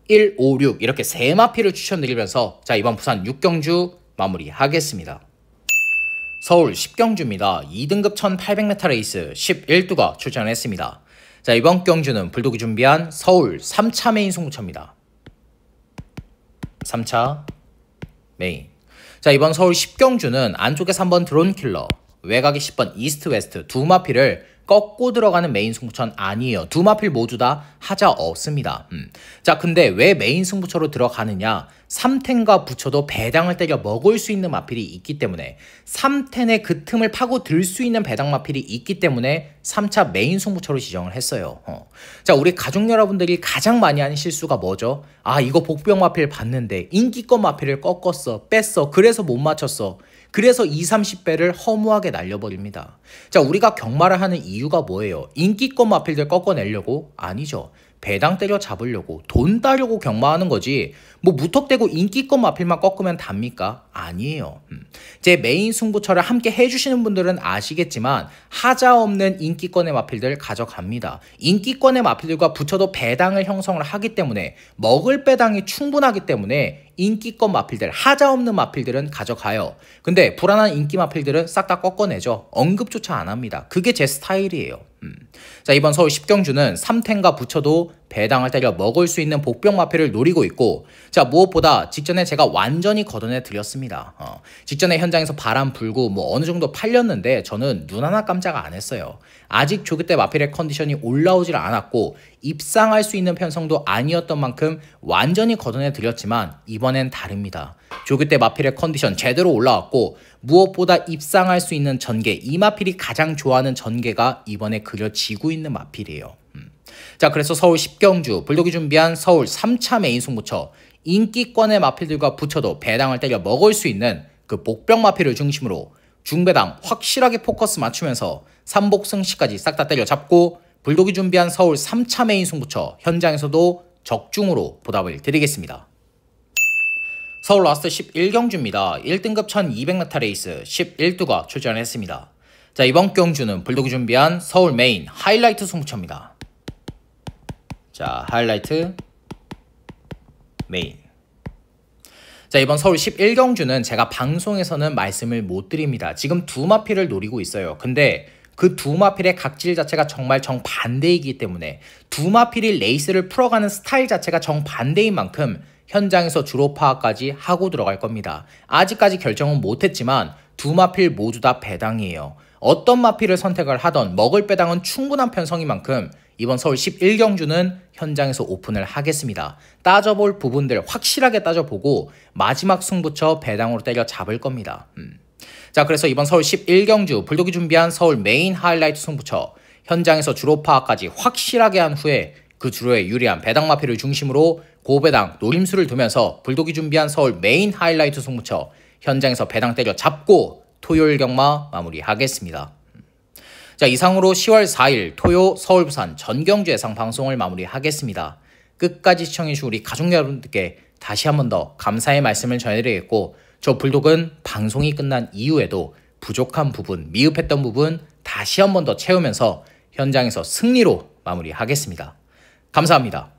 1, 5, 6 이렇게 세 마필을 추천드리면서 자, 이번 부산 6경주 마무리하겠습니다. 서울 10경주입니다. 2등급 1800m 레이스 11두가 출전했습니다. 자, 이번 경주는 불독이 준비한 서울 3차 메인 승부처입니다. 3차 메인. 자, 이번 서울 10경주는 안쪽에 3번 드론킬러, 외곽에 10번 이스트 웨스트 두 마필을 꺾고 들어가는 메인 승부처는 아니에요. 두 마필 모두 다 하자 없습니다. 자, 근데 왜 메인 승부처로 들어가느냐? 3텐과 붙여도 배당을 때려 먹을 수 있는 마필이 있기 때문에 3텐의 그 틈을 파고 들 수 있는 배당 마필이 있기 때문에 3차 메인 승부처로 지정을 했어요. 자, 우리 가족 여러분들이 가장 많이 하는 실수가 뭐죠? 아, 이거 복병 마필 봤는데 인기권 마필을 꺾었어, 뺐어, 그래서 못 맞췄어. 그래서 20, 30배를 허무하게 날려버립니다. 자, 우리가 경마를 하는 이유가 뭐예요? 인기권 마필들 꺾어내려고? 아니죠. 배당 때려 잡으려고, 돈 따려고 경마하는 거지 뭐 무턱대고 인기권 마필만 꺾으면 답니까? 아니에요. 제 메인 승부처를 함께 해주시는 분들은 아시겠지만 하자 없는 인기권의 마필들 가져갑니다. 인기권의 마필들과 붙여도 배당을 형성을 하기 때문에 먹을 배당이 충분하기 때문에 인기권 마필들, 하자 없는 마필들은 가져가요. 근데 불안한 인기 마필들은 싹 다 꺾어내죠. 언급조차 안 합니다. 그게 제 스타일이에요. 자, 이번 서울 10경주는 3텐과 붙여도 배당을 때려 먹을 수 있는 복병 마필을 노리고 있고, 자, 무엇보다 직전에 제가 완전히 걷어내 드렸습니다. 직전에 현장에서 바람 불고 뭐 어느 정도 팔렸는데 저는 눈 하나 깜짝 안 했어요. 아직 조교 때 마필의 컨디션이 올라오질 않았고 입상할 수 있는 편성도 아니었던 만큼 완전히 걷어내 드렸지만 이번엔 다릅니다. 조교 때 마필의 컨디션 제대로 올라왔고 무엇보다 입상할 수 있는 전개, 이 마필이 가장 좋아하는 전개가 이번에 그려지고 있는 마필이에요. 자, 그래서 서울 10경주 불독이 준비한 서울 3차 메인 승부처, 인기권의 마필들과 붙여도 배당을 때려 먹을 수 있는 그 복병 마필을 중심으로 중배당 확실하게 포커스 맞추면서 3복승시까지 싹 다 때려 잡고 불독이 준비한 서울 3차 메인 승부처 현장에서도 적중으로 보답을 드리겠습니다. 서울 라스트 11경주입니다. 1등급 1200m 레이스 11두가 출전했습니다. 자, 이번 경주는 불독이 준비한 서울 메인 하이라이트 승부처입니다. 자, 하이라이트 메인. 자, 이번 서울 11경주는 제가 방송에서는 말씀을 못 드립니다. 지금 두 마필을 노리고 있어요. 근데 그 두 마필의 각질 자체가 정말 정반대이기 때문에 두 마필이 레이스를 풀어가는 스타일 자체가 정반대인 만큼 현장에서 주로 파악까지 하고 들어갈 겁니다. 아직까지 결정은 못했지만 두 마필 모두 다 배당이에요. 어떤 마필을 선택을 하던 먹을 배당은 충분한 편성인 만큼 이번 서울 11경주는 현장에서 오픈을 하겠습니다. 따져볼 부분들 확실하게 따져보고 마지막 승부처 배당으로 때려 잡을 겁니다. 자, 그래서 이번 서울 11경주 불독이 준비한 서울 메인 하이라이트 승부처 현장에서 주로 파악까지 확실하게 한 후에 그 주로에 유리한 배당 마필을 중심으로 고배당 노림수를 두면서 불독이 준비한 서울 메인 하이라이트 승부처 현장에서 배당 때려 잡고 토요일 경마 마무리하겠습니다. 자, 이상으로 10월 4일 토요 서울 부산 전경주 예상 방송을 마무리하겠습니다. 끝까지 시청해주신 우리 가족 여러분들께 다시 한 번 더 감사의 말씀을 전해드리겠고, 저 불독은 방송이 끝난 이후에도 부족한 부분, 미흡했던 부분 다시 한 번 더 채우면서 현장에서 승리로 마무리하겠습니다. 감사합니다.